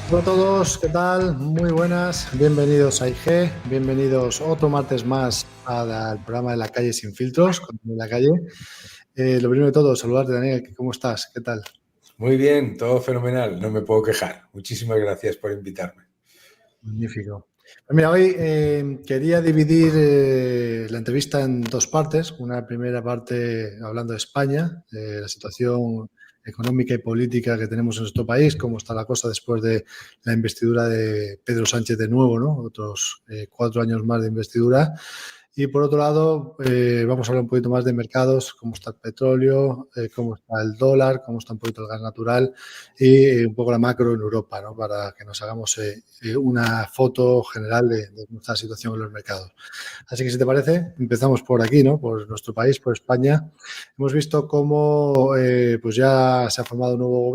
Hola a todos, ¿qué tal? Muy buenas, bienvenidos a IG, bienvenidos otro martes más al programa de La Calle Sin Filtros, con Daniel Lacalle. Lo primero de todo, saludarte, Daniel, ¿cómo estás? ¿Qué tal? Muy bien, todo fenomenal, no me puedo quejar. Muchísimas gracias por invitarme. Magnífico. Pues mira, hoy quería dividir la entrevista en dos partes. Una primera parte hablando de España, de la situación económica y política que tenemos en nuestro país, cómo está la cosa después de la investidura de Pedro Sánchez de nuevo, ¿no? Otros 4 años más de investidura. Y por otro lado, vamos a hablar un poquito más de mercados, cómo está el petróleo, cómo está el dólar, cómo está un poquito el gas natural y un poco la macro en Europa, ¿no? Para que nos hagamos una foto general de nuestra situación en los mercados. Así que si te parece, empezamos por aquí, ¿no? Por nuestro país, por España. Hemos visto cómo pues ya se ha formado un nuevo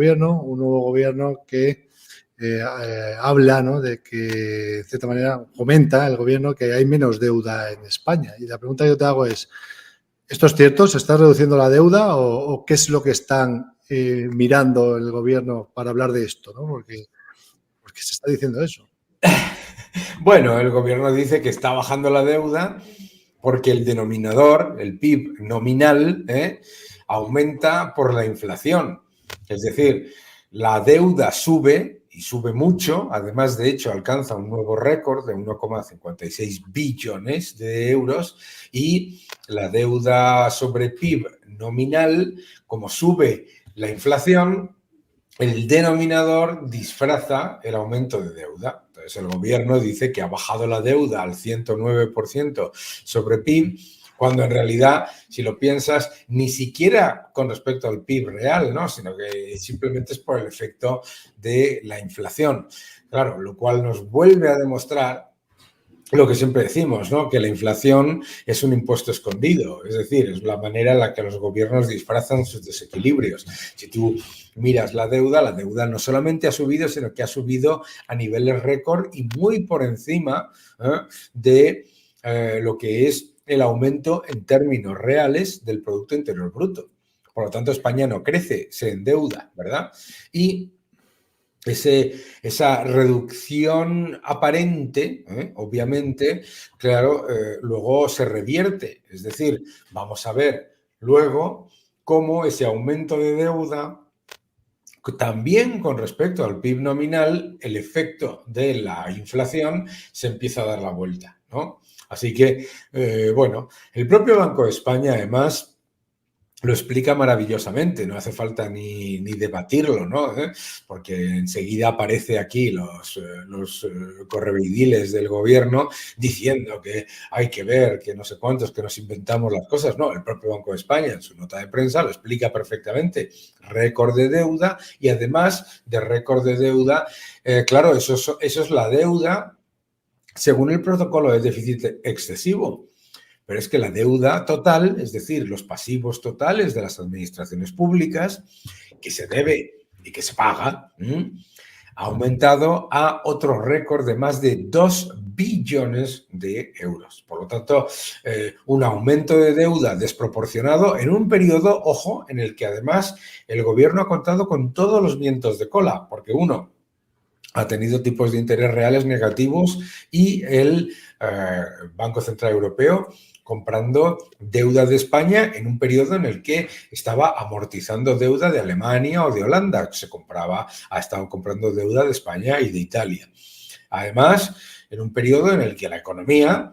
gobierno que habla, ¿no? De que, de cierta manera, comenta el gobierno que hay menos deuda en España. Y la pregunta que yo te hago es, ¿esto es cierto? ¿Se está reduciendo la deuda o qué es lo que están mirando el gobierno para hablar de esto, ¿no? Porque se está diciendo eso. Bueno, el gobierno dice que está bajando la deuda porque el denominador, el PIB nominal, aumenta por la inflación. Es decir, la deuda sube y sube mucho, además de hecho alcanza un nuevo récord de 1,56 billones de euros y la deuda sobre PIB nominal, como sube la inflación, el denominador disfraza el aumento de deuda. Entonces, el gobierno dice que ha bajado la deuda al 109% sobre PIB, cuando en realidad, si lo piensas, ni siquiera con respecto al PIB real, ¿no? Sino que simplemente es por el efecto de la inflación. Claro, lo cual nos vuelve a demostrar lo que siempre decimos, ¿no? Que la inflación es un impuesto escondido, es decir, es la manera en la que los gobiernos disfrazan sus desequilibrios. Si tú miras la deuda no solamente ha subido, sino que ha subido a niveles récord y muy por encima de lo que es el aumento en términos reales del Producto Interior Bruto. Por lo tanto, España no crece, se endeuda, ¿verdad? Y esa reducción aparente, obviamente, claro, luego se revierte. Es decir, vamos a ver luego cómo ese aumento de deuda, también con respecto al PIB nominal, el efecto de la inflación se empieza a dar la vuelta, ¿no? Así que, bueno, el propio Banco de España, además, lo explica maravillosamente, no hace falta ni debatirlo, ¿no? Porque enseguida aparece aquí los correveidiles del gobierno diciendo que hay que ver, que no sé cuántos, que nos inventamos las cosas. No, el propio Banco de España en su nota de prensa lo explica perfectamente. Récord de deuda y además de récord de deuda, claro, eso es la deuda según el protocolo de déficit excesivo. Pero es que la deuda total, es decir, los pasivos totales de las administraciones públicas, que se debe y que se paga, ha aumentado a otro récord de más de 2 billones de euros. Por lo tanto, un aumento de deuda desproporcionado en un periodo, ojo, en el que además el gobierno ha contado con todos los vientos de cola, porque uno, ha tenido tipos de interés reales negativos y el Banco Central Europeo comprando deuda de España en un periodo en el que estaba amortizando deuda de Alemania o de Holanda. Ha estado comprando deuda de España y de Italia. Además, en un periodo en el que la economía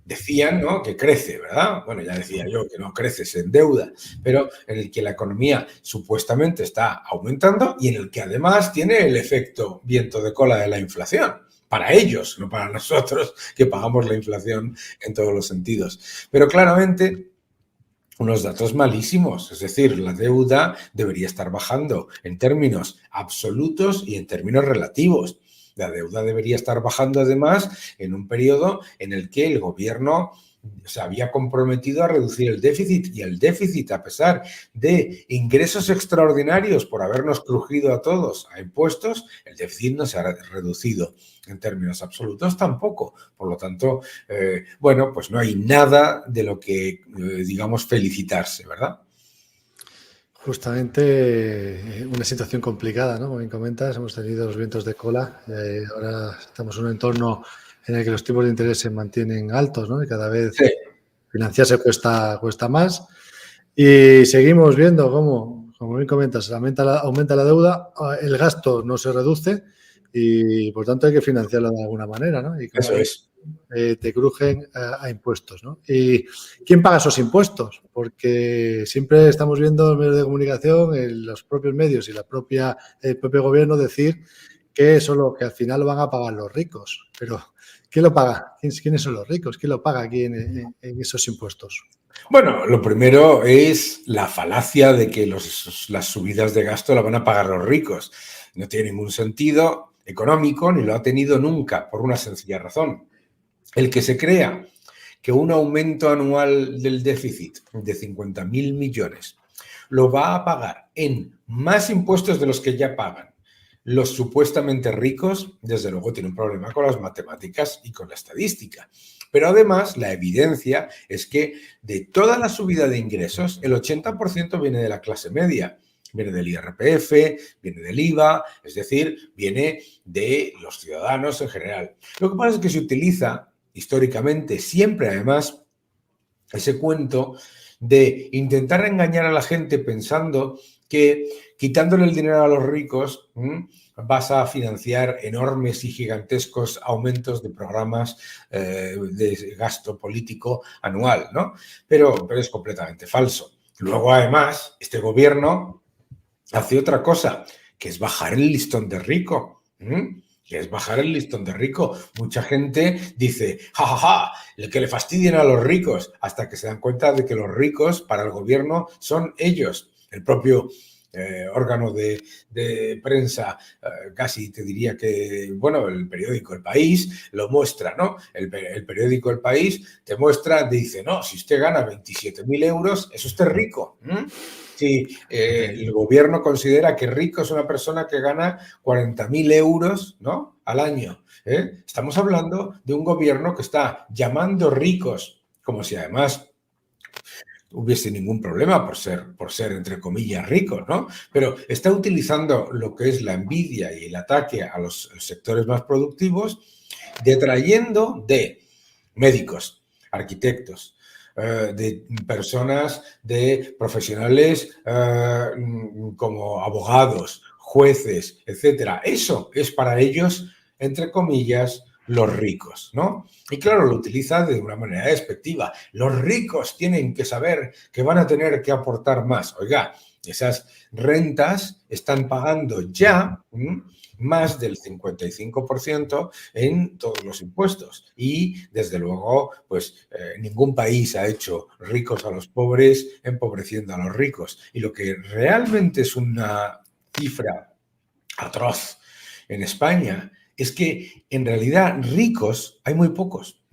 decían, ¿no?, que crece, ¿verdad? Bueno, ya decía yo que no crece, se endeuda, pero en el que la economía supuestamente está aumentando y en el que además tiene el efecto viento de cola de la inflación. Para ellos, no para nosotros, que pagamos la inflación en todos los sentidos. Pero claramente unos datos malísimos, es decir, la deuda debería estar bajando en términos absolutos y en términos relativos. La deuda debería estar bajando además en un periodo en el que el gobierno se había comprometido a reducir el déficit y el déficit, a pesar de ingresos extraordinarios por habernos crujido a todos a impuestos, el déficit no se ha reducido en términos absolutos tampoco. Por lo tanto, bueno, pues no hay nada de lo que, digamos, felicitarse, ¿verdad? Justamente una situación complicada, ¿no? Como bien comentas, hemos tenido los vientos de cola. Ahora estamos en un entorno en el que los tipos de interés se mantienen altos, ¿no? Y cada vez Sí, financiarse cuesta más. Y seguimos viendo cómo, como bien comentas, aumenta la deuda, el gasto no se reduce y, por tanto, hay que financiarlo de alguna manera, ¿no? Y como eso ahí es. te crujen a impuestos, ¿no? ¿Y quién paga esos impuestos? Porque siempre estamos viendo en los medios de comunicación, en los propios medios y el propio gobierno decir que eso lo que al final lo van a pagar los ricos. Pero ¿quién lo paga? ¿Quiénes son los ricos? ¿Quién lo paga aquí en esos impuestos? Bueno, lo primero es la falacia de que las subidas de gasto la van a pagar los ricos. No tiene ningún sentido económico ni lo ha tenido nunca, por una sencilla razón. El que se crea que un aumento anual del déficit de 50.000 millones lo va a pagar en más impuestos de los que ya pagan los supuestamente ricos, desde luego tiene un problema con las matemáticas y con la estadística. Pero además, la evidencia es que de toda la subida de ingresos, el 80% viene de la clase media. Viene del IRPF, viene del IVA, es decir, viene de los ciudadanos en general. Lo que pasa es que se utiliza históricamente siempre, además, ese cuento de intentar engañar a la gente pensando que quitándole el dinero a los ricos vas a financiar enormes y gigantescos aumentos de programas de gasto político anual, ¿no? Pero es completamente falso. Luego, además, este gobierno hace otra cosa, que es bajar el listón de rico. Que es bajar el listón de rico. Mucha gente dice, jajaja, el que le fastidien a los ricos, hasta que se dan cuenta de que los ricos para el gobierno son ellos. El propio órgano de prensa, casi te diría que, bueno, el periódico El País lo muestra, ¿no? El periódico El País te muestra, dice, no, si usted gana 27.000 euros, es usted rico. Si el gobierno considera que rico es una persona que gana 40.000 euros, ¿no?, al año. Estamos hablando de un gobierno que está llamando ricos, como si además hubiese ningún problema por ser entre comillas ricos, ¿no? Pero está utilizando lo que es la envidia y el ataque a los sectores más productivos, detrayendo de médicos, arquitectos, de personas, de profesionales como abogados, jueces, etcétera. Eso es para ellos, entre comillas, los ricos, ¿no? Y claro, lo utiliza de una manera despectiva. Los ricos tienen que saber que van a tener que aportar más. Oiga, esas rentas están pagando ya más del 55% en todos los impuestos. Y, desde luego, pues ningún país ha hecho ricos a los pobres empobreciendo a los ricos. Y lo que realmente es una cifra atroz en España es que, en realidad, ricos hay muy pocos.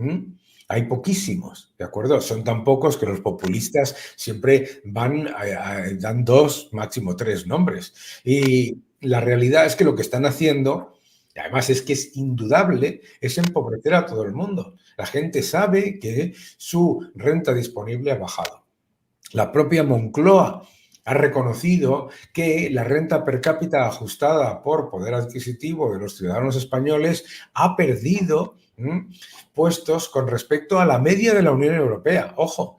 Hay poquísimos, ¿de acuerdo? Son tan pocos que los populistas siempre dan 2, máximo 3 nombres. Y la realidad es que lo que están haciendo, y además es que es indudable, es empobrecer a todo el mundo. La gente sabe que su renta disponible ha bajado. La propia Moncloa ha reconocido que la renta per cápita ajustada por poder adquisitivo de los ciudadanos españoles ha perdido puestos con respecto a la media de la Unión Europea. Ojo.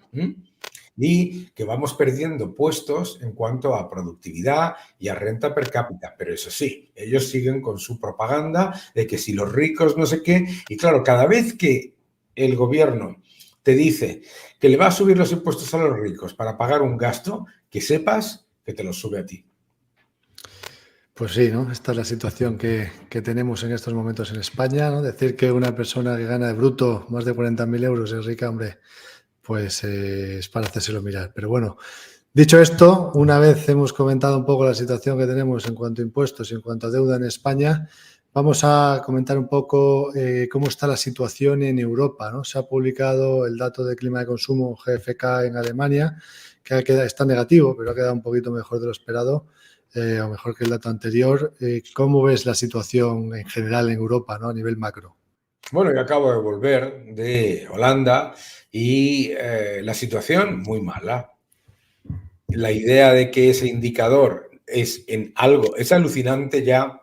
Y que vamos perdiendo puestos en cuanto a productividad y a renta per cápita. Pero eso sí, ellos siguen con su propaganda de que si los ricos no sé qué. Y claro, cada vez que el gobierno te dice que le va a subir los impuestos a los ricos para pagar un gasto, que sepas que te los sube a ti. Pues sí, ¿no? Esta es la situación que tenemos en estos momentos en España, ¿no? Decir que una persona que gana de bruto más de 40.000 euros es rica, hombre, pues es para hacérselo mirar. Pero bueno, dicho esto, una vez hemos comentado un poco la situación que tenemos en cuanto a impuestos y en cuanto a deuda en España, vamos a comentar un poco cómo está la situación en Europa, ¿no? Se ha publicado el dato de clima de consumo GfK en Alemania, que está negativo, pero ha quedado un poquito mejor de lo esperado. O mejor que el dato anterior. ¿Cómo ves la situación en general en Europa, ¿no? A nivel macro? Bueno, yo acabo de volver de Holanda y la situación muy mala. la idea de que ese indicador es en algo, es alucinante ya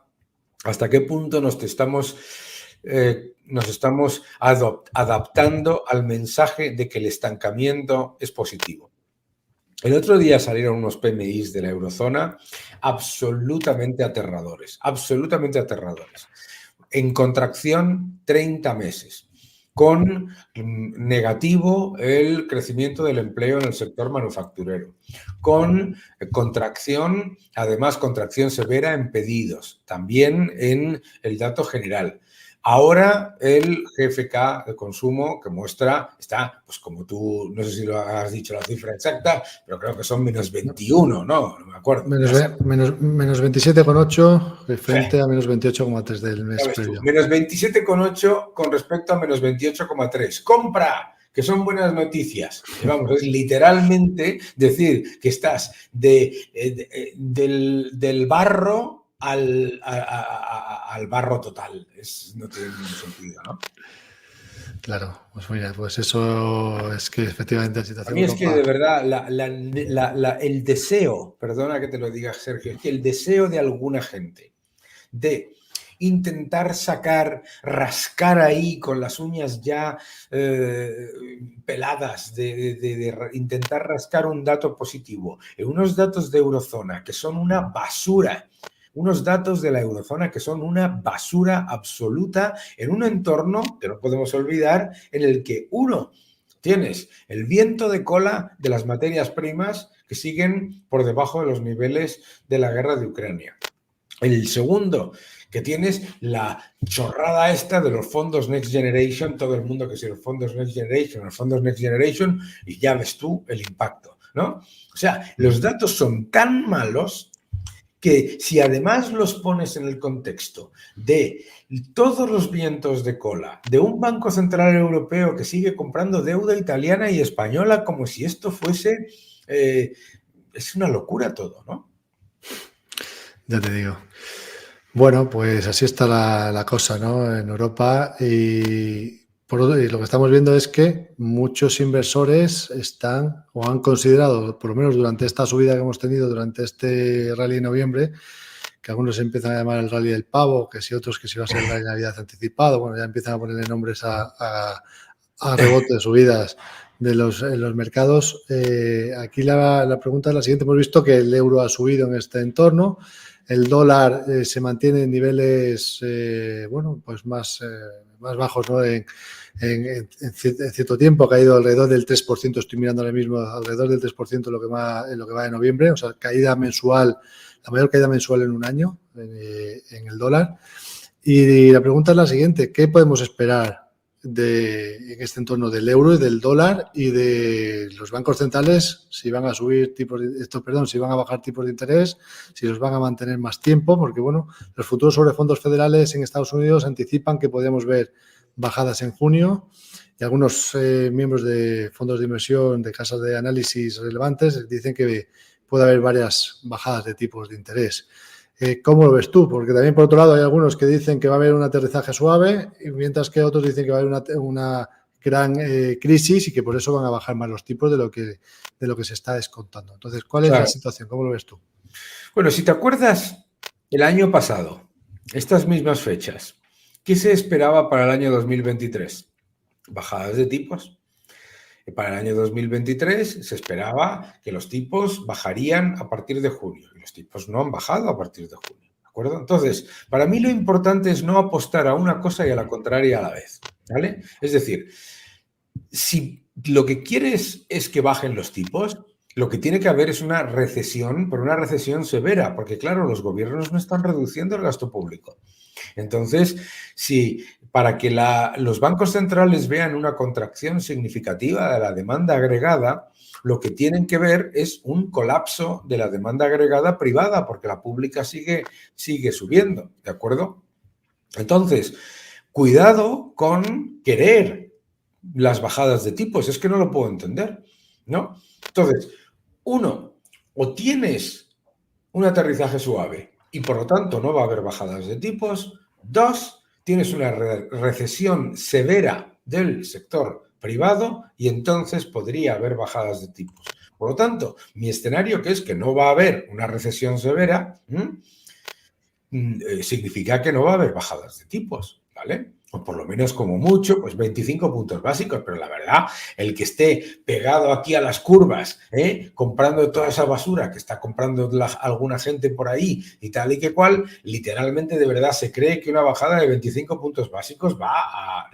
hasta qué punto nos estamos adaptando al mensaje de que el estancamiento es positivo. El otro día salieron unos PMIs de la eurozona absolutamente aterradores, en contracción 30 meses, con negativo el crecimiento del empleo en el sector manufacturero, con contracción, además contracción severa en pedidos, también en el dato general. Ahora el GfK de consumo que muestra, está, pues como tú, no sé si lo has dicho la cifra exacta, pero creo que son menos 21, ¿no? No me acuerdo. Menos 27,8 frente a menos 28,3 del mes previo. Menos 27,8 con respecto a menos 28,3. ¡Compra! Que son buenas noticias. Vamos, es literalmente decir que estás del barro al barro total. No tiene ningún sentido, ¿no? Claro, pues mira, pues eso es que efectivamente la situación... A mí es que de verdad el deseo, perdona que te lo diga Sergio, es que el deseo de alguna gente de intentar rascar ahí con las uñas ya peladas, de intentar rascar un dato positivo en unos datos de eurozona que son una basura, unos datos de la eurozona que son una basura absoluta en un entorno que no podemos olvidar en el que tienes el viento de cola de las materias primas que siguen por debajo de los niveles de la guerra de Ucrania. El segundo, que tienes la chorrada esta de los fondos Next Generation, todo el mundo que si los fondos Next Generation, y ya ves tú el impacto, ¿no? O sea, los datos son tan malos que si además los pones en el contexto de todos los vientos de cola de un Banco Central Europeo que sigue comprando deuda italiana y española como si esto fuese... es una locura todo, ¿no? Ya te digo. Bueno, pues así está la cosa, ¿no? En Europa y lo que estamos viendo es que muchos inversores están o han considerado, por lo menos durante esta subida que hemos tenido durante este rally de noviembre, que algunos empiezan a llamar el rally del pavo, que si otros que si va a ser el rally de Navidad anticipado, bueno, ya empiezan a ponerle nombres a rebote de subidas en los mercados. Aquí la pregunta es la siguiente. Hemos visto que el euro ha subido en este entorno. El dólar se mantiene en niveles, bueno, pues más bajos, ¿no? En cierto tiempo ha caído alrededor del 3%, estoy mirando ahora mismo, alrededor del 3% en lo que va de noviembre, o sea, caída mensual, la mayor caída mensual en un año en el dólar. Y la pregunta es la siguiente, ¿qué podemos esperar en este entorno del euro y del dólar y de los bancos centrales, si van a subir si van a bajar tipos de interés, si los van a mantener más tiempo? Porque, bueno, los futuros sobre fondos federales en Estados Unidos anticipan que podemos ver bajadas en junio y algunos miembros de fondos de inversión, de casas de análisis relevantes, dicen que puede haber varias bajadas de tipos de interés. ¿Cómo lo ves tú? Porque también, por otro lado, hay algunos que dicen que va a haber un aterrizaje suave, mientras que otros dicen que va a haber una gran crisis y que por eso van a bajar más los tipos de lo que se está descontando. Entonces, ¿cuál es la situación? ¿Cómo lo ves tú? Bueno, si te acuerdas, el año pasado, estas mismas fechas, ¿qué se esperaba para el año 2023? Bajadas de tipos. Para el año 2023 se esperaba que los tipos bajarían a partir de junio y los tipos no han bajado a partir de junio, ¿de acuerdo? Entonces, para mí lo importante es no apostar a una cosa y a la contraria a la vez, ¿vale? Es decir, si lo que quieres es que bajen los tipos, lo que tiene que haber es una recesión, pero una recesión severa, porque claro, los gobiernos no están reduciendo el gasto público. Entonces, si para que los bancos centrales vean una contracción significativa de la demanda agregada, lo que tienen que ver es un colapso de la demanda agregada privada, porque la pública sigue subiendo, ¿de acuerdo? Entonces, cuidado con querer las bajadas de tipos, es que no lo puedo entender, ¿no? Entonces, o tienes un aterrizaje suave y por lo tanto no va a haber bajadas de tipos. 2, tienes una recesión severa del sector privado y entonces podría haber bajadas de tipos. Por lo tanto, mi escenario, que es que no va a haber una recesión severa, significa que no va a haber bajadas de tipos, ¿vale? O por lo menos como mucho, pues 25 puntos básicos, pero la verdad, el que esté pegado aquí a las curvas, comprando toda esa basura que está comprando alguna gente por ahí y tal y que cual, literalmente de verdad se cree que una bajada de 25 puntos básicos va a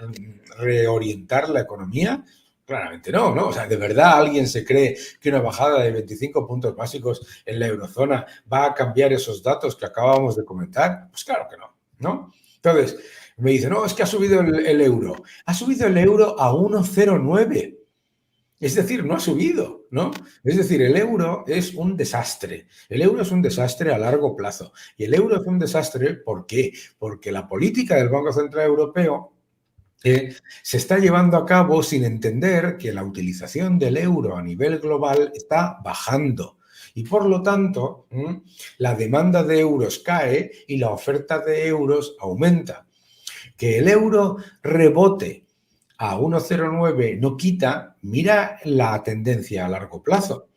reorientar la economía. Claramente no, ¿no? O sea, ¿de verdad alguien se cree que una bajada de 25 puntos básicos en la eurozona va a cambiar esos datos que acabamos de comentar? Pues claro que no, ¿no? Entonces, me dice, no, es que ha subido el euro. Ha subido el euro a 1,09. Es decir, no ha subido, ¿no? Es decir, el euro es un desastre. El euro es un desastre a largo plazo. Y el euro es un desastre, ¿por qué? Porque la política del Banco Central Europeo se está llevando a cabo sin entender que la utilización del euro a nivel global está bajando. Y por lo tanto, la demanda de euros cae y la oferta de euros aumenta. Que el euro rebote a 1,09 no quita, mira la tendencia a largo plazo.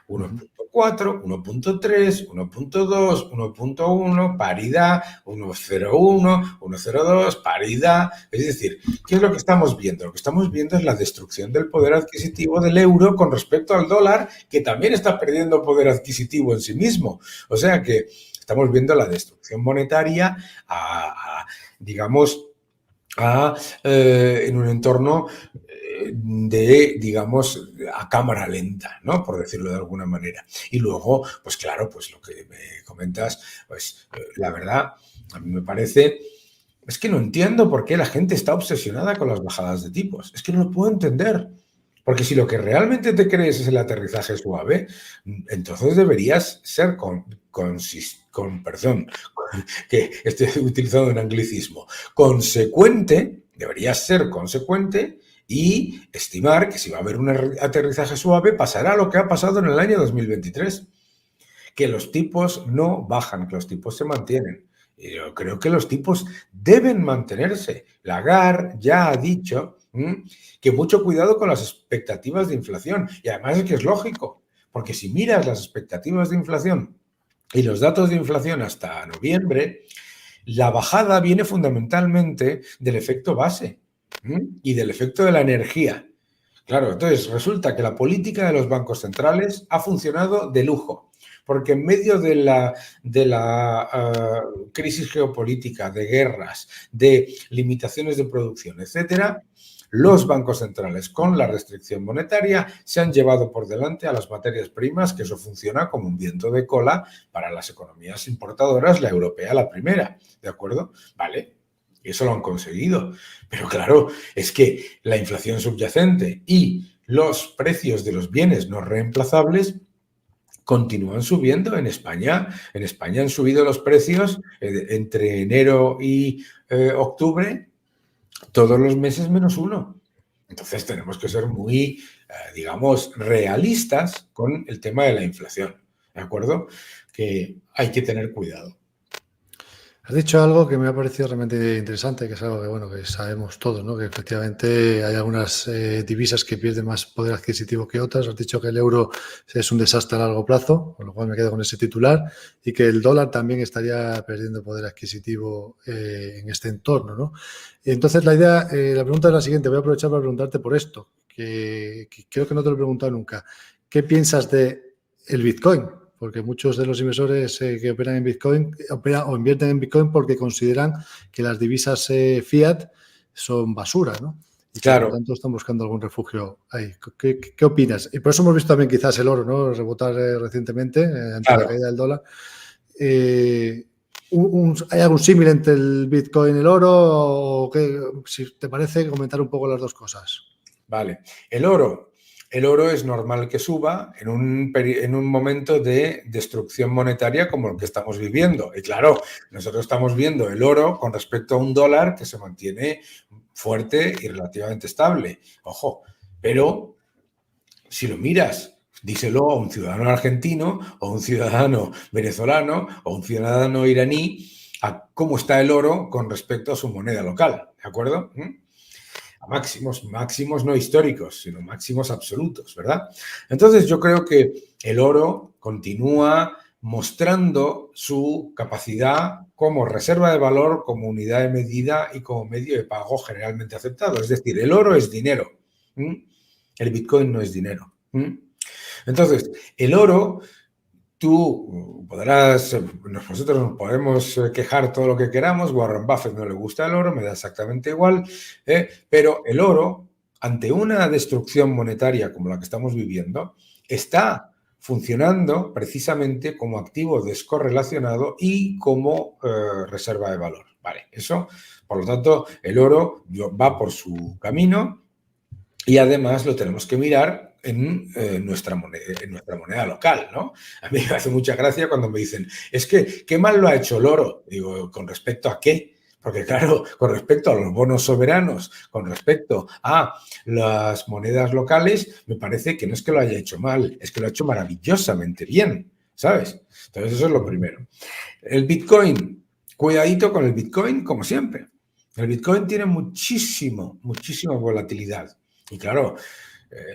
1,4, 1,3, 1,2, 1,1, paridad, 1,01, 1,02, paridad. Es decir, ¿qué es lo que estamos viendo? Lo que estamos viendo es la destrucción del poder adquisitivo del euro con respecto al dólar, que también está perdiendo poder adquisitivo en sí mismo. O sea que estamos viendo la destrucción monetaria digamos, en un entorno digamos, a cámara lenta, ¿no? Por decirlo de alguna manera. Y luego, pues claro, pues lo que me comentas, pues la verdad, a mí me parece, es que no entiendo por qué la gente está obsesionada con las bajadas de tipos. Es que no lo puedo entender. Porque si lo que realmente te crees es el aterrizaje suave, entonces deberías ser perdón, que estoy utilizando un anglicismo, consecuente, deberías ser consecuente y estimar que si va a haber un aterrizaje suave pasará lo que ha pasado en el año 2023, que los tipos no bajan, que los tipos se mantienen. Y yo creo que los tipos deben mantenerse. Lagarde ya ha dicho que mucho cuidado con las expectativas de inflación. Y además es que es lógico, porque si miras las expectativas de inflación y los datos de inflación hasta noviembre, la bajada viene fundamentalmente del efecto base y del efecto de la energía. Claro, entonces resulta que la política de los bancos centrales ha funcionado de lujo, porque en medio de la crisis geopolítica, de guerras, de limitaciones de producción, etcétera, los bancos centrales con la restricción monetaria se han llevado por delante a las materias primas, que eso funciona como un viento de cola para las economías importadoras, la europea la primera, ¿de acuerdo? Vale, eso lo han conseguido. Pero claro, es que la inflación subyacente y los precios de los bienes no reemplazables continúan subiendo en España. En España han subido los precios entre enero y octubre todos los meses menos uno. Entonces tenemos que ser muy, digamos, realistas con el tema de la inflación, ¿de acuerdo? Que hay que tener cuidado. Has dicho algo que me ha parecido realmente interesante, que es algo que, bueno, que sabemos todos, ¿no? Que efectivamente hay algunas divisas que pierden más poder adquisitivo que otras. Has dicho que el euro es un desastre a largo plazo, con lo cual me quedo con ese titular, y que el dólar también estaría perdiendo poder adquisitivo en este entorno, ¿no? Y entonces la idea, la pregunta es la siguiente. Voy a aprovechar para preguntarte por esto, que creo que no te lo he preguntado nunca. ¿Qué piensas de el Bitcoin? Porque muchos de los inversores que operan en Bitcoin operan o invierten en Bitcoin porque consideran que las divisas fiat son basura, ¿no? Y que Claro. por tanto están buscando algún refugio ahí. ¿Qué opinas? Y por eso hemos visto también quizás el oro, ¿no? Rebotar recientemente ante la caída del dólar. ¿Hay algún símil entre el Bitcoin y el oro? ¿O qué, si te parece, comentar un poco las dos cosas? Vale. El oro es normal que suba en un momento de destrucción monetaria como el que estamos viviendo. Y claro, nosotros estamos viendo el oro con respecto a un dólar que se mantiene fuerte y relativamente estable. Ojo, pero si lo miras, díselo a un ciudadano argentino o un ciudadano venezolano o un ciudadano iraní a cómo está el oro con respecto a su moneda local, ¿de acuerdo? a máximos, máximos no históricos, sino máximos absolutos, ¿verdad? Entonces yo creo que el oro continúa mostrando su capacidad como reserva de valor, como unidad de medida y como medio de pago generalmente aceptado. Es decir, el oro es dinero, el Bitcoin no es dinero. Entonces, el oro, tú podrás, nosotros nos podemos quejar todo lo que queramos, Warren Buffett no le gusta el oro, me da exactamente igual, pero el oro, ante una destrucción monetaria como la que estamos viviendo, está funcionando precisamente como activo descorrelacionado y como reserva de valor. Vale, eso, por lo tanto, el oro va por su camino y además lo tenemos que mirar en nuestra moneda local, ¿no? A mí me hace mucha gracia cuando me dicen, es que, ¿qué mal lo ha hecho el oro? Digo, ¿con respecto a qué? Porque claro, con respecto a los bonos soberanos, con respecto a las monedas locales, me parece que no es que lo haya hecho mal, es que lo ha hecho maravillosamente bien, ¿sabes? Entonces eso es lo primero. El Bitcoin, cuidadito con el Bitcoin, como siempre. El Bitcoin tiene muchísima volatilidad. Y claro,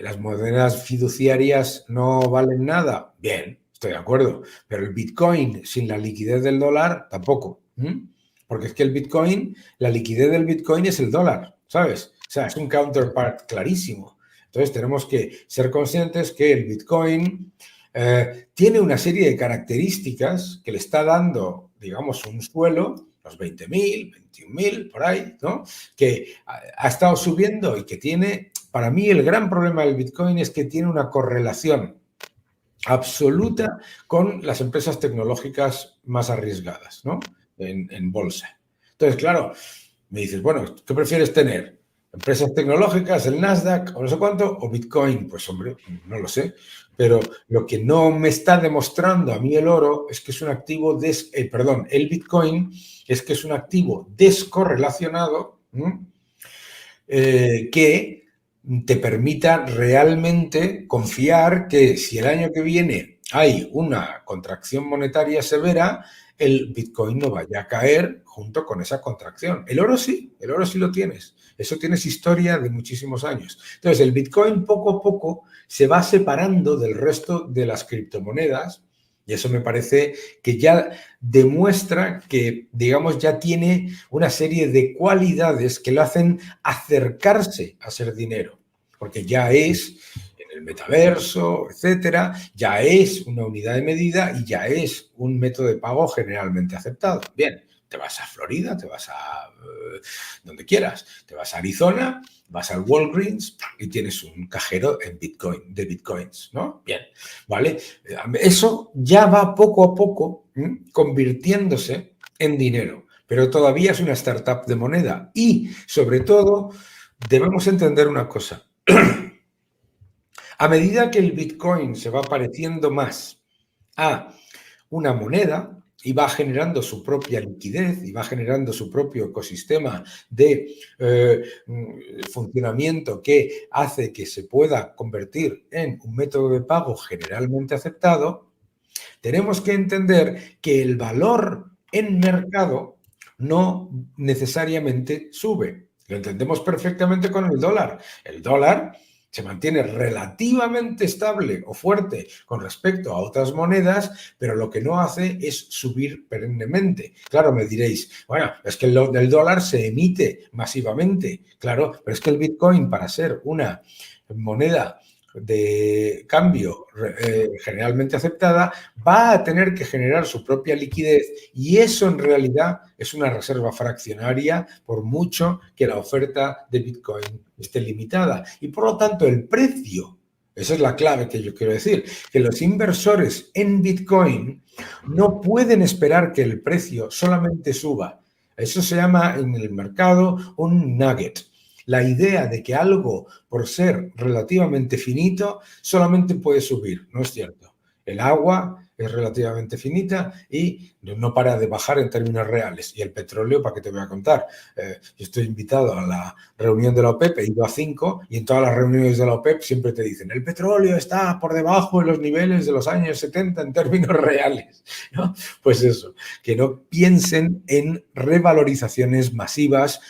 las monedas fiduciarias no valen nada. Bien, estoy de acuerdo. Pero el Bitcoin sin la liquidez del dólar, tampoco. Porque es que el Bitcoin, la liquidez del Bitcoin es el dólar, ¿sabes? O sea, es un counterpart clarísimo. Entonces tenemos que ser conscientes que el Bitcoin tiene una serie de características que le está dando, digamos, un suelo, los 20.000, 21.000, por ahí, ¿no? Que ha estado subiendo y que tiene, para mí el gran problema del Bitcoin es que tiene una correlación absoluta con las empresas tecnológicas más arriesgadas, ¿no? En bolsa. Entonces, claro, me dices, bueno, ¿qué prefieres tener? ¿Empresas tecnológicas, el Nasdaq o no sé cuánto, o Bitcoin? Pues hombre, no lo sé. Pero lo que no me está demostrando a mí el oro es que es un activo, el Bitcoin es que es un activo descorrelacionado que te permita realmente confiar que si el año que viene hay una contracción monetaria severa, el Bitcoin no vaya a caer junto con esa contracción. El oro sí lo tienes. Eso tienes historia de muchísimos años. Entonces, el Bitcoin poco a poco se va separando del resto de las criptomonedas y eso me parece que ya demuestra que, digamos, ya tiene una serie de cualidades que lo hacen acercarse a ser dinero, porque ya es en el metaverso, etcétera, ya es una unidad de medida y ya es un método de pago generalmente aceptado. Bien, te vas a Florida, te vas a donde quieras, te vas a Arizona, vas al Walgreens y tienes un cajero en Bitcoin, de Bitcoins, ¿no? Bien, ¿vale? Eso ya va poco a poco convirtiéndose en dinero, pero todavía es una startup de moneda y, sobre todo, debemos entender una cosa. A medida que el Bitcoin se va pareciendo más a una moneda y va generando su propia liquidez y va generando su propio ecosistema de funcionamiento que hace que se pueda convertir en un método de pago generalmente aceptado, tenemos que entender que el valor en mercado no necesariamente sube. Lo entendemos perfectamente con el dólar. El dólar se mantiene relativamente estable o fuerte con respecto a otras monedas, pero lo que no hace es subir perennemente. Claro, me diréis, bueno, es que el dólar se emite masivamente. Claro, pero es que el Bitcoin, para ser una moneda de cambio generalmente aceptada, va a tener que generar su propia liquidez y eso en realidad es una reserva fraccionaria por mucho que la oferta de Bitcoin esté limitada. Y por lo tanto el precio, esa es la clave que yo quiero decir, que los inversores en Bitcoin no pueden esperar que el precio solamente suba. Eso se llama en el mercado un nugget. La idea de que algo, por ser relativamente finito, solamente puede subir. No es cierto. El agua es relativamente finita y no para de bajar en términos reales. Y el petróleo, ¿para qué te voy a contar? Yo estoy invitado a la reunión de la OPEP, he ido a 5 y en todas las reuniones de la OPEP siempre te dicen el petróleo está por debajo de los niveles de los años 70 en términos reales, ¿no? Pues eso, que no piensen en revalorizaciones masivas,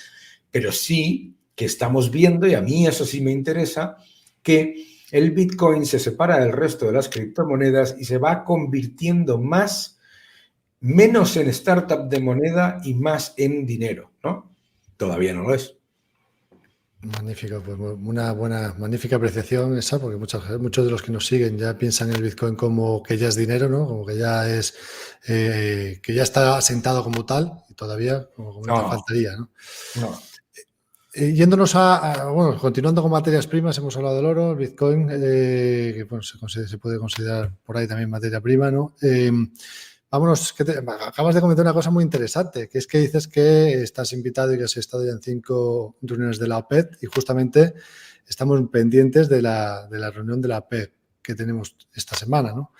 pero sí que estamos viendo, y a mí eso sí me interesa, que el Bitcoin se separa del resto de las criptomonedas y se va convirtiendo menos en startup de moneda y más en dinero, ¿no? Todavía no lo es. Magnífico, pues una buena, magnífica apreciación esa, porque muchos de los que nos siguen ya piensan en el Bitcoin como que ya es dinero, ¿no? Como que ya es, que ya está asentado como tal, y todavía, como comentas, No, faltaría, ¿no? no. Yéndonos bueno, continuando con materias primas, hemos hablado del oro, el Bitcoin, que bueno, se puede considerar por ahí también materia prima, ¿no? Vámonos, acabas de comentar una cosa muy interesante, que es que dices que estás invitado y que has estado ya en 5 reuniones de la OPEP y justamente estamos pendientes de la reunión de la OPEP que tenemos esta semana, ¿no?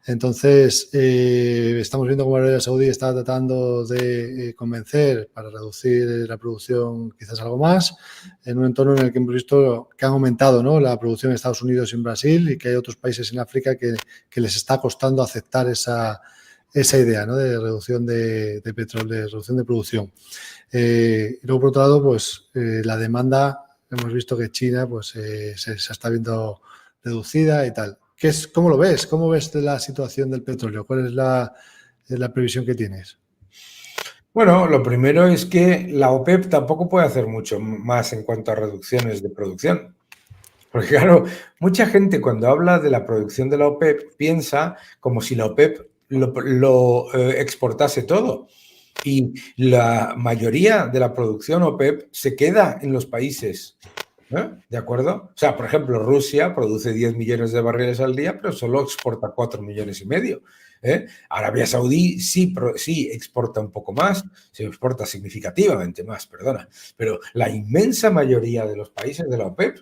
Entonces, estamos viendo cómo Arabia Saudí está tratando de convencer para reducir la producción quizás algo más, en un entorno en el que hemos visto que han aumentado, ¿no?, la producción en Estados Unidos y en Brasil y que hay otros países en África que les está costando aceptar esa idea, ¿no?, de reducción de petróleo, de reducción de producción. Y luego, por otro lado, pues la demanda, hemos visto que China pues se está viendo reducida y tal. ¿Cómo lo ves? ¿Cómo ves la situación del petróleo? ¿Cuál es la previsión que tienes? Bueno, lo primero es que la OPEP tampoco puede hacer mucho más en cuanto a reducciones de producción. Porque claro, mucha gente cuando habla de la producción de la OPEP piensa como si la OPEP lo exportase todo. Y la mayoría de la producción OPEP se queda en los países, ¿de acuerdo? O sea, por ejemplo, Rusia produce 10 millones de barriles al día, pero solo exporta 4 millones y medio. Arabia Saudí sí exporta un poco más, se exporta significativamente más, perdona, pero la inmensa mayoría de los países de la OPEP,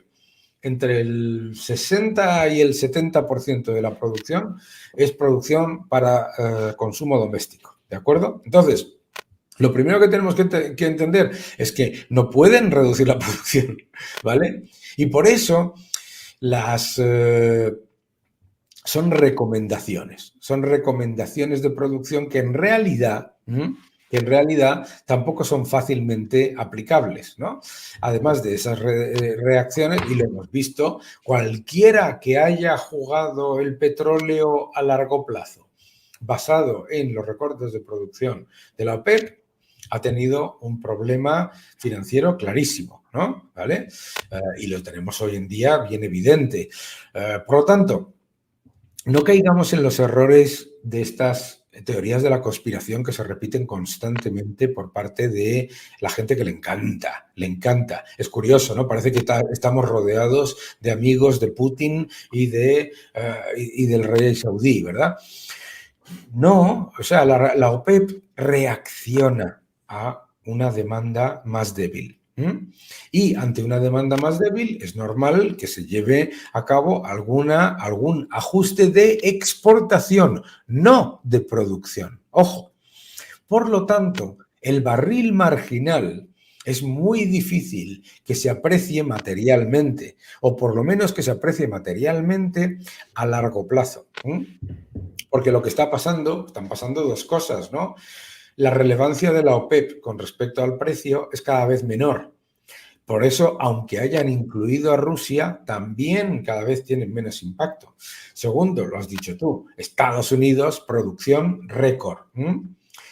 entre el 60 y el 70% de la producción es producción para consumo doméstico, ¿de acuerdo? Entonces, lo primero que tenemos que entender es que no pueden reducir la producción, ¿vale? Y por eso son recomendaciones de producción que en realidad tampoco son fácilmente aplicables, ¿no? Además de esas reacciones, y lo hemos visto, cualquiera que haya jugado el petróleo a largo plazo basado en los recortes de producción de la OPEP ha tenido un problema financiero clarísimo, ¿no? ¿Vale? Y lo tenemos hoy en día bien evidente. Por lo tanto, no caigamos en los errores de estas teorías de la conspiración que se repiten constantemente por parte de la gente que le encanta, le encanta. Es curioso, ¿no? Parece que estamos rodeados de amigos de Putin y del rey saudí, ¿verdad? No, o sea, la OPEP reacciona a una demanda más débil. Y ante una demanda más débil es normal que se lleve a cabo algún ajuste de exportación, no de producción. Ojo. Por lo tanto, el barril marginal es muy difícil que se aprecie materialmente, o por lo menos que se aprecie materialmente a largo plazo. Porque lo que están pasando dos cosas, ¿no? La relevancia de la OPEP con respecto al precio es cada vez menor. Por eso, aunque hayan incluido a Rusia, también cada vez tienen menos impacto. Segundo, lo has dicho tú, Estados Unidos, producción récord.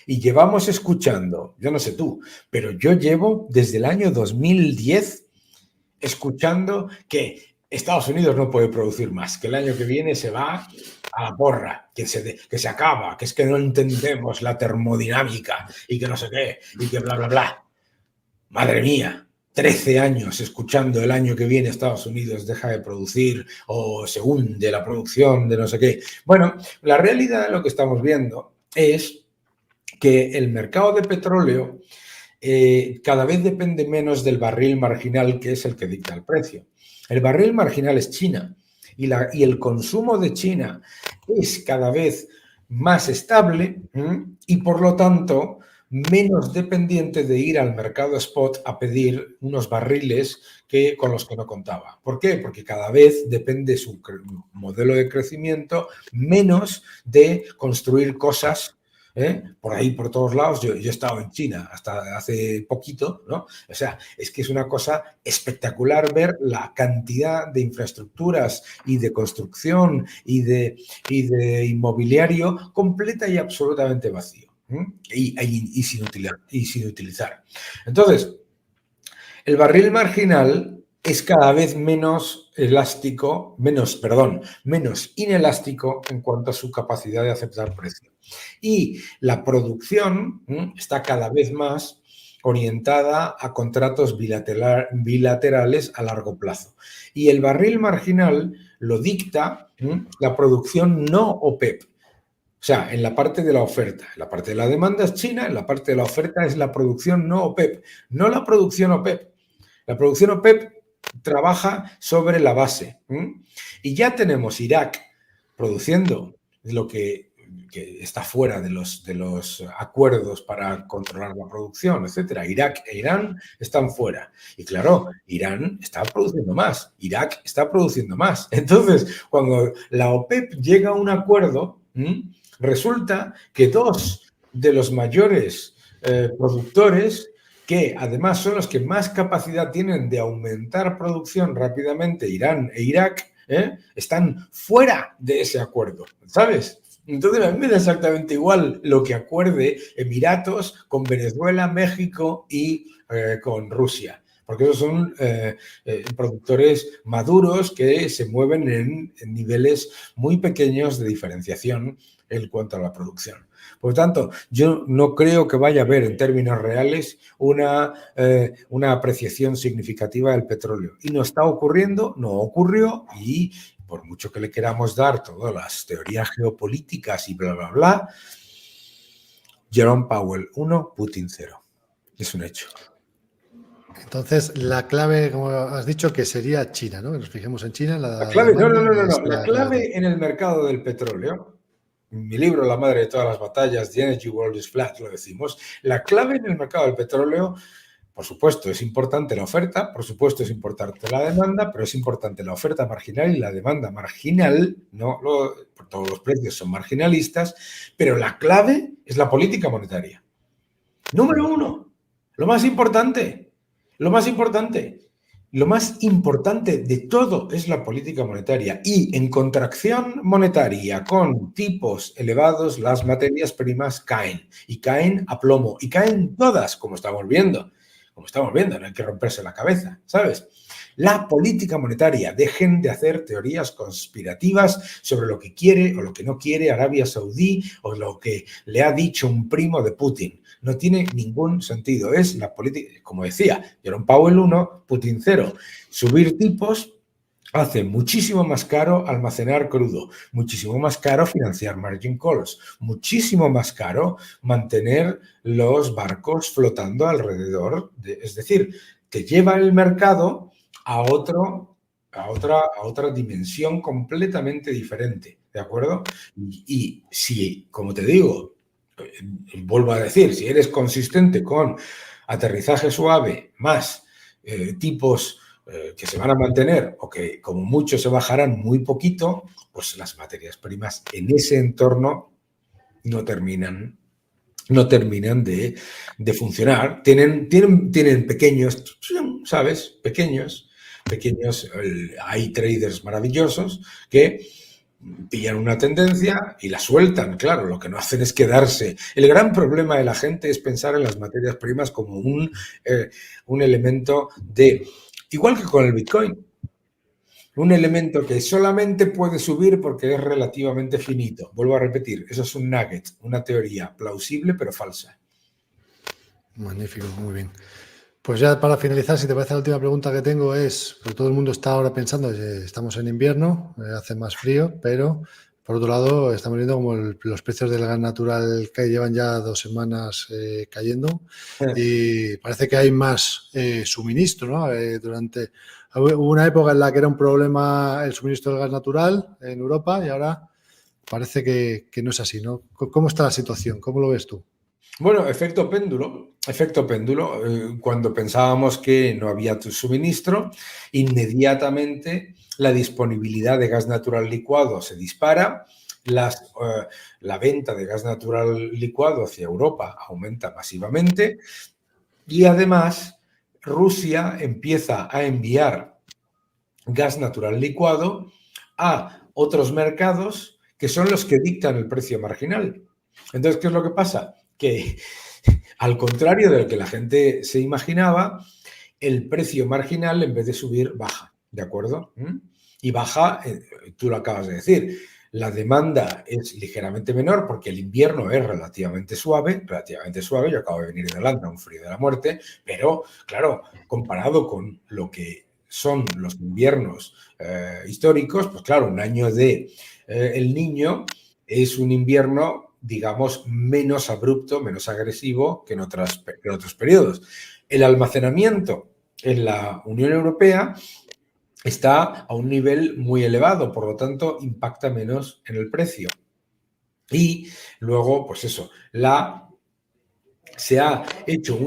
Y llevamos escuchando, yo no sé tú, pero yo llevo desde el año 2010 escuchando que Estados Unidos no puede producir más, que el año que viene se va a la porra, que se acaba, que es que no entendemos la termodinámica y que no sé qué, y que bla, bla, bla. Madre mía, 13 años escuchando el año que viene Estados Unidos deja de producir o se hunde la producción de no sé qué. Bueno, la realidad de lo que estamos viendo es que el mercado de petróleo cada vez depende menos del barril marginal, que es el que dicta el precio. El barril marginal es China y el consumo de China es cada vez más estable y por lo tanto menos dependiente de ir al mercado spot a pedir unos barriles con los que no contaba. ¿Por qué? Porque cada vez depende su modelo de crecimiento menos de construir cosas por ahí, por todos lados. Yo he estado en China hasta hace poquito, ¿no? O sea, es que es una cosa espectacular ver la cantidad de infraestructuras y de construcción y de inmobiliario completa y absolutamente vacío, y sin utilizar. Entonces, el barril marginal es cada vez menos inelástico en cuanto a su capacidad de aceptar precio. Y la producción está cada vez más orientada a contratos bilaterales a largo plazo. Y el barril marginal lo dicta la producción no OPEP. O sea, en la parte de la oferta. En la parte de la demanda es China, en la parte de la oferta es la producción no OPEP, no la producción OPEP. La producción OPEP trabaja sobre la base. Y ya tenemos Irak produciendo lo que está fuera de los acuerdos para controlar la producción, etcétera. Irak e Irán están fuera. Y claro, Irán está produciendo más, Irak está produciendo más. Entonces, cuando la OPEP llega a un acuerdo, resulta que dos de los mayores productores, que además son los que más capacidad tienen de aumentar producción rápidamente, Irán e Irak, están fuera de ese acuerdo, ¿sabes? Entonces a mí me da exactamente igual lo que acuerde Emiratos con Venezuela, México y con Rusia, porque esos son productores maduros que se mueven en niveles muy pequeños de diferenciación en cuanto a la producción. Por lo tanto, yo no creo que vaya a haber en términos reales una apreciación significativa del petróleo. Y no está ocurriendo, no ocurrió, y por mucho que le queramos dar todas las teorías geopolíticas y bla, bla, bla, Jerome Powell 1, Putin 0. Es un hecho. Entonces, la clave, como has dicho, que sería China, ¿no? Que nos fijemos en China. La clave, no. La clave en el mercado del petróleo, en mi libro La madre de todas las batallas, The Energy World is Flat, lo decimos, la clave en el mercado del petróleo, por supuesto, es importante la oferta, por supuesto, es importante la demanda, pero es importante la oferta marginal y la demanda marginal, ¿no? Todos los precios son marginalistas, pero la clave es la política monetaria. Número uno, lo más importante de todo es la política monetaria, y en contracción monetaria con tipos elevados las materias primas caen, y caen a plomo, y caen todas, como estamos viendo, no hay que romperse la cabeza, ¿sabes? La política monetaria, dejen de hacer teorías conspirativas sobre lo que quiere o lo que no quiere Arabia Saudí o lo que le ha dicho un primo de Putin. No tiene ningún sentido. Es la política, como decía, Jerome Powell 1, Putin 0. Subir tipos hace muchísimo más caro almacenar crudo, muchísimo más caro financiar margin calls, muchísimo más caro mantener los barcos flotando alrededor. Es decir, te lleva el mercado a otra dimensión completamente diferente, ¿de acuerdo? Y si, como te digo, vuelvo a decir, si eres consistente con aterrizaje suave más tipos que se van a mantener o que como mucho se bajarán muy poquito, pues las materias primas en ese entorno no terminan de funcionar. Tienen pequeños, ¿sabes? Pequeños, hay traders maravillosos que pillan una tendencia y la sueltan. Claro, lo que no hacen es quedarse. El gran problema de la gente es pensar en las materias primas como un elemento de, igual que con el Bitcoin, un elemento que solamente puede subir porque es relativamente finito. Vuelvo a repetir, eso es un nugget, una teoría plausible pero falsa. Magnífico, muy bien. Pues ya para finalizar, si te parece, la última pregunta que tengo es, porque todo el mundo está ahora pensando que estamos en invierno, hace más frío, pero por otro lado estamos viendo como los precios del gas natural que llevan ya 2 semanas cayendo y parece que hay más suministro, ¿no? Hubo una época en la que era un problema el suministro del gas natural en Europa y ahora parece que no es así, ¿no? ¿Cómo está la situación? ¿Cómo lo ves tú? Bueno, efecto péndulo. Cuando pensábamos que no había suministro, inmediatamente la disponibilidad de gas natural licuado se dispara la venta de gas natural licuado hacia Europa aumenta masivamente y además Rusia empieza a enviar gas natural licuado a otros mercados que son los que dictan el precio marginal. Entonces, ¿qué es lo que pasa? Que al contrario de lo que la gente se imaginaba, el precio marginal en vez de subir baja, ¿de acuerdo? Y baja, tú lo acabas de decir, la demanda es ligeramente menor porque el invierno es relativamente suave, yo acabo de venir de Holanda, un frío de la muerte, pero claro, comparado con lo que son los inviernos históricos, pues claro, un año de El Niño es un invierno, digamos, menos abrupto, menos agresivo que en otros periodos. El almacenamiento en la Unión Europea está a un nivel muy elevado, por lo tanto, impacta menos en el precio. Y luego, pues eso, se ha hecho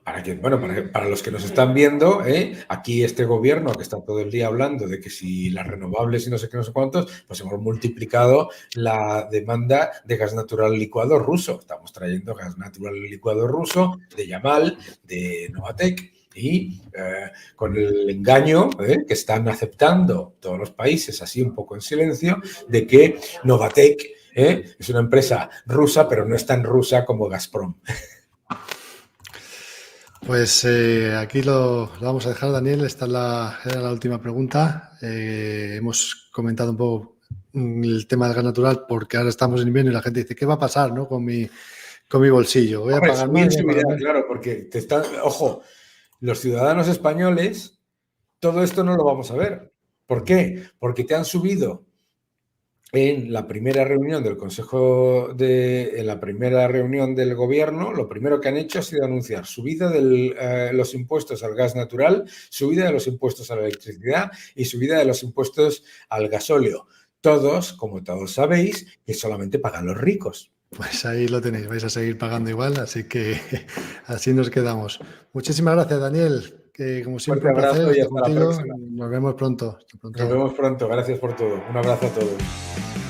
para los que nos están viendo, aquí este gobierno que está todo el día hablando de que si las renovables y no sé qué, no sé cuántos, pues hemos multiplicado la demanda de gas natural licuado ruso. Estamos trayendo gas natural licuado ruso de Yamal, de Novatek, y con el engaño que están aceptando todos los países, así un poco en silencio, de que Novatek es una empresa rusa, pero no es tan rusa como Gazprom. Pues aquí lo vamos a dejar, Daniel. Esta era la última pregunta. Hemos comentado un poco el tema del gas natural porque ahora estamos en invierno y la gente dice, ¿qué va a pasar, no, con mi bolsillo? ¿Voy a pagar más? Claro, porque ojo, los ciudadanos españoles, todo esto no lo vamos a ver. ¿Por qué? Porque te han subido en la primera reunión del en la primera reunión del gobierno, lo primero que han hecho ha sido anunciar subida de los impuestos al gas natural, subida de los impuestos a la electricidad y subida de los impuestos al gasóleo. Todos, como todos sabéis, que solamente pagan los ricos. Pues ahí lo tenéis, vais a seguir pagando igual, así que así nos quedamos. Muchísimas gracias, Daniel, que como siempre un placer estar contigo. Nos vemos pronto. Nos vemos pronto, gracias por todo. Un abrazo a todos.